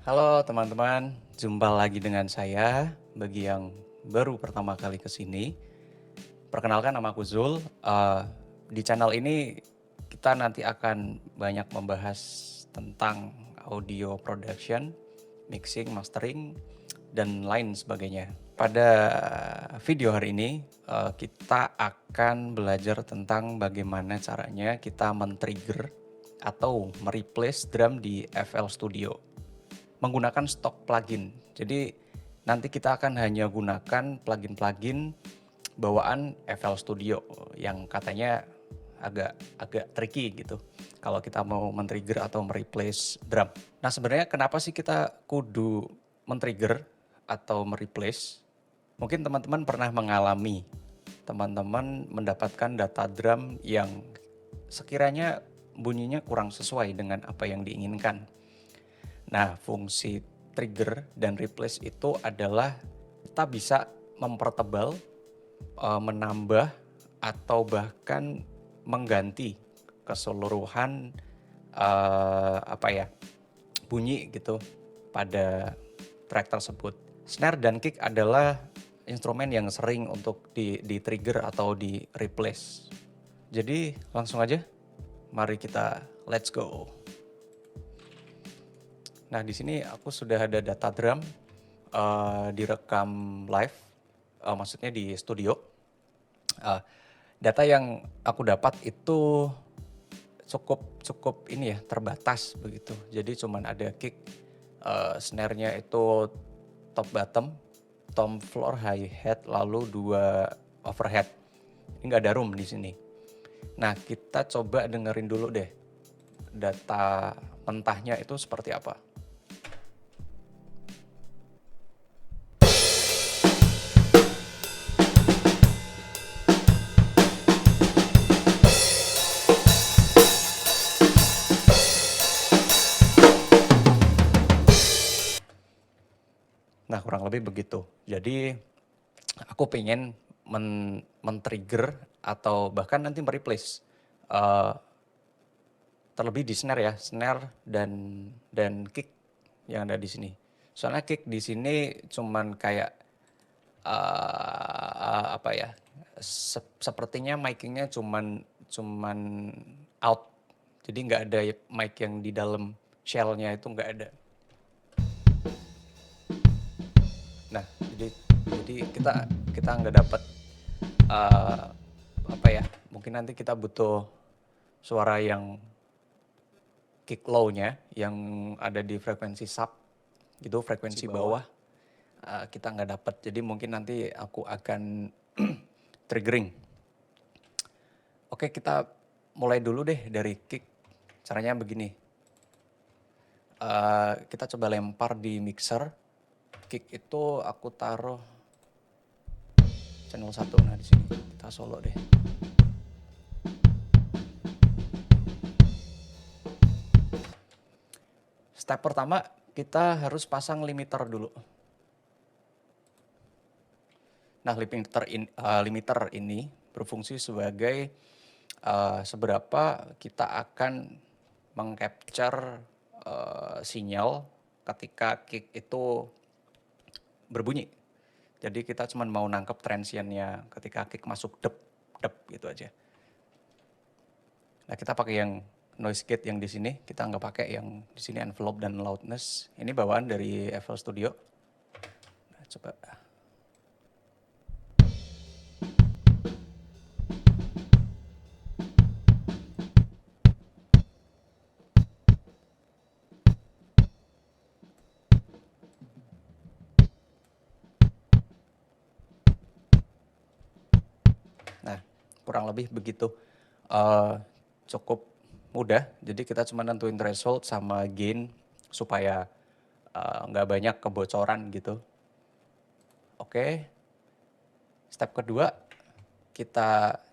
Halo teman-teman, jumpa lagi dengan saya. Bagi yang baru pertama kali ke sini, perkenalkan nama aku Zul. Di channel ini kita nanti akan banyak membahas tentang audio production, mixing, mastering, dan lain sebagainya. Pada video hari ini kita akan belajar tentang bagaimana caranya kita men-trigger atau mereplace drum di FL Studio menggunakan stok plugin. Jadi nanti kita akan hanya gunakan plugin-plugin bawaan FL Studio yang katanya agak tricky gitu kalau kita mau men-trigger atau mereplace drum. Nah, sebenarnya kenapa sih kita kudu men-trigger atau mereplace? Mungkin teman-teman pernah mengalami teman-teman mendapatkan data drum yang sekiranya bunyinya kurang sesuai dengan apa yang diinginkan. Nah, fungsi trigger dan replace itu adalah kita bisa mempertebal, menambah, atau bahkan mengganti keseluruhan bunyi gitu pada track tersebut. Snare dan kick adalah instrumen yang sering untuk di trigger atau di replace. Jadi langsung aja, mari kita let's go. Nah, di sini aku sudah ada data drum direkam live, maksudnya di studio. Data yang aku dapat itu cukup ini ya, terbatas begitu. Jadi cuman ada kick, snare-nya itu top bottom, tom floor, hi hat, lalu 2 overhead. Ini nggak ada room di sini. Nah, kita coba dengerin dulu deh data mentahnya itu seperti apa. Nah, kurang lebih begitu. Jadi aku pengen men-trigger atau bahkan nanti mereplace terlebih di snare ya, snare dan kick yang ada di sini. Soalnya kick di sini cuman kayak apa ya? Sepertinya micingnya cuman out. Jadi nggak ada mic yang di dalam shellnya itu nggak ada. Nah, jadi kita nggak dapat mungkin nanti kita butuh suara yang kick low-nya yang ada di frekuensi sub, gitu frekuensi bawah, kita nggak dapat. Jadi mungkin nanti aku akan triggering. Oke, kita mulai dulu deh dari kick. Caranya begini, kita coba lempar di mixer. Kick itu aku taruh channel 1. Nah, di sini kita solo deh. Step pertama, kita harus pasang limiter dulu. Nah, limiter ini berfungsi sebagai seberapa kita akan mengcapture sinyal ketika kick itu berbunyi. Jadi kita cuma mau nangkep transientnya ketika kick masuk dep gitu aja. Nah, kita pakai yang noise gate yang di sini, kita nggak pakai yang di sini envelope dan loudness. Ini bawaan dari FL Studio. Nah, coba. Nah, kurang lebih begitu. Cukup mudah, jadi kita cuma nentuin threshold sama gain supaya nggak banyak kebocoran gitu. Oke, step kedua,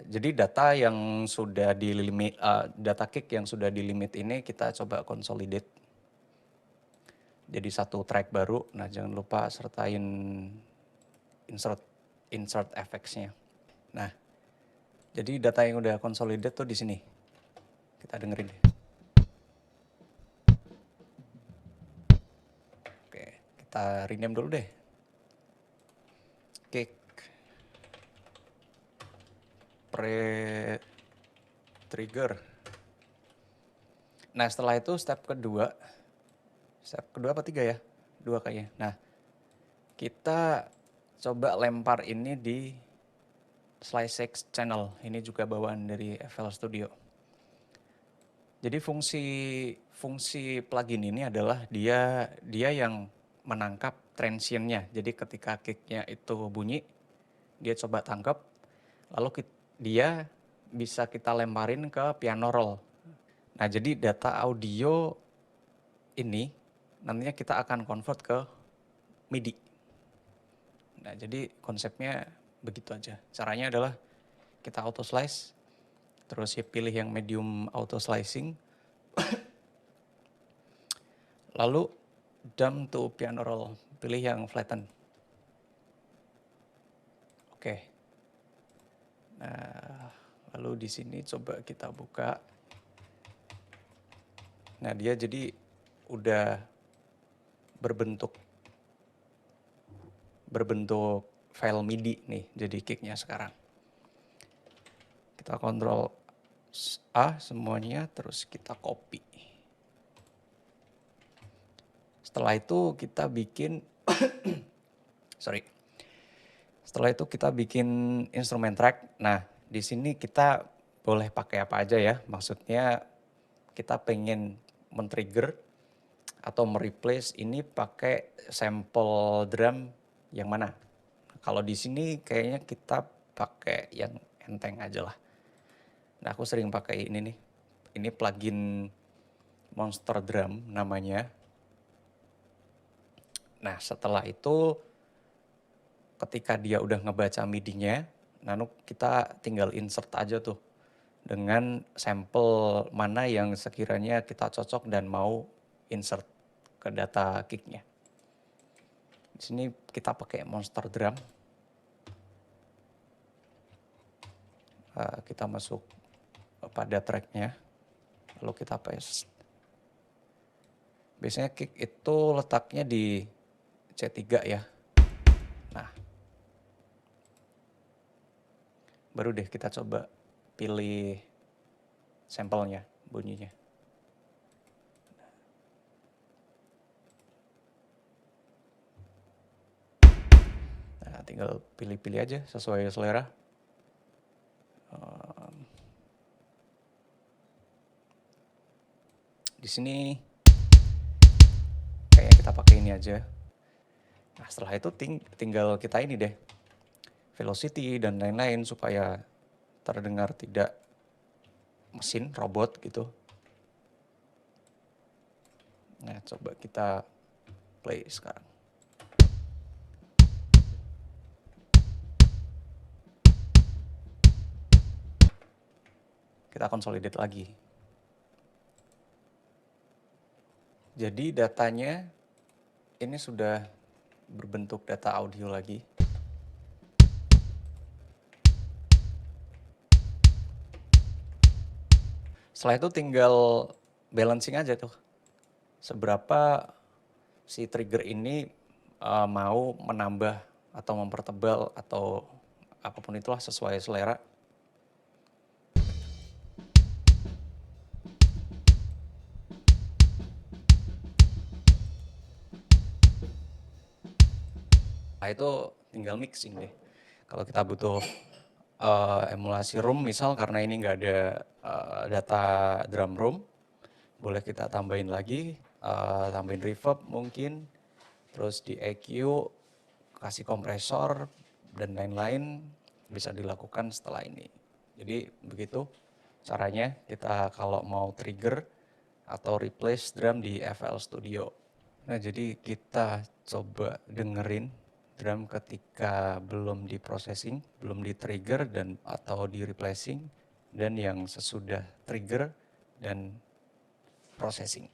jadi data yang sudah di limit, data kick yang sudah di limit ini kita coba consolidate jadi satu track baru. Nah, jangan lupa sertain insert effects-nya. Nah, jadi data yang udah consolidate tuh di sini. Kita dengerin deh. kita rename dulu deh. Kick pre-trigger. Nah setelah itu step kedua apa 3 ya? 2 kayaknya. Nah kita coba lempar ini di Slice6 channel. Ini juga bawaan dari FL Studio. Jadi fungsi plugin ini adalah dia yang menangkap transientnya. Jadi ketika kicknya itu bunyi, dia coba tangkap, lalu dia bisa kita lemparin ke piano roll. Nah jadi data audio ini nantinya kita akan convert ke MIDI. Nah jadi konsepnya begitu aja. Caranya adalah kita auto slice, terus ya pilih yang medium auto slicing, lalu dump to piano roll, pilih yang flatten. Oke. Nah, lalu di sini coba kita buka. Nah, dia jadi udah berbentuk file MIDI nih, jadi kicknya sekarang. Kita Ctrl A semuanya, terus kita copy. Setelah itu kita bikin Setelah itu kita bikin instrumen track. Nah, di sini kita boleh pakai apa aja ya. Maksudnya kita pengen men-trigger atau mereplace ini pakai sampel drum yang mana. Kalau di sini kayaknya kita pakai yang enteng aja lah. Nah, aku sering pakai ini nih. Ini plugin Monster Drum namanya. Nah, setelah itu ketika dia udah ngebaca MIDI-nya, lalu kita tinggal insert aja tuh dengan sampel mana yang sekiranya kita cocok dan mau insert ke data kick-nya. Di sini kita pakai Monster Drum. Kita masuk pada track-nya, lalu kita paste. Biasanya kick itu letaknya di C3 ya. Nah, baru deh kita coba pilih sampelnya, bunyinya. Nah, tinggal pilih-pilih aja sesuai selera. Di sini kayaknya kita pakai ini aja. Nah, setelah itu tinggal kita ini deh, velocity dan lain-lain supaya terdengar tidak mesin, robot gitu. Nah, coba kita play sekarang. Kita consolidate lagi. Jadi datanya ini sudah berbentuk data audio lagi. Setelah itu tinggal balancing aja tuh. Seberapa si trigger ini mau menambah atau mempertebal atau apapun itulah sesuai selera. Nah itu tinggal mixing deh. Kalau kita butuh emulasi room misal karena ini nggak ada data drum room, boleh kita tambahin lagi, tambahin reverb mungkin, terus di EQ, kasih kompresor dan lain-lain bisa dilakukan setelah ini. Jadi begitu caranya kita kalau mau trigger atau replace drum di FL Studio. Nah jadi kita coba dengerin drum ketika belum di processing, belum di trigger dan atau di replacing, dan yang sesudah trigger dan processing.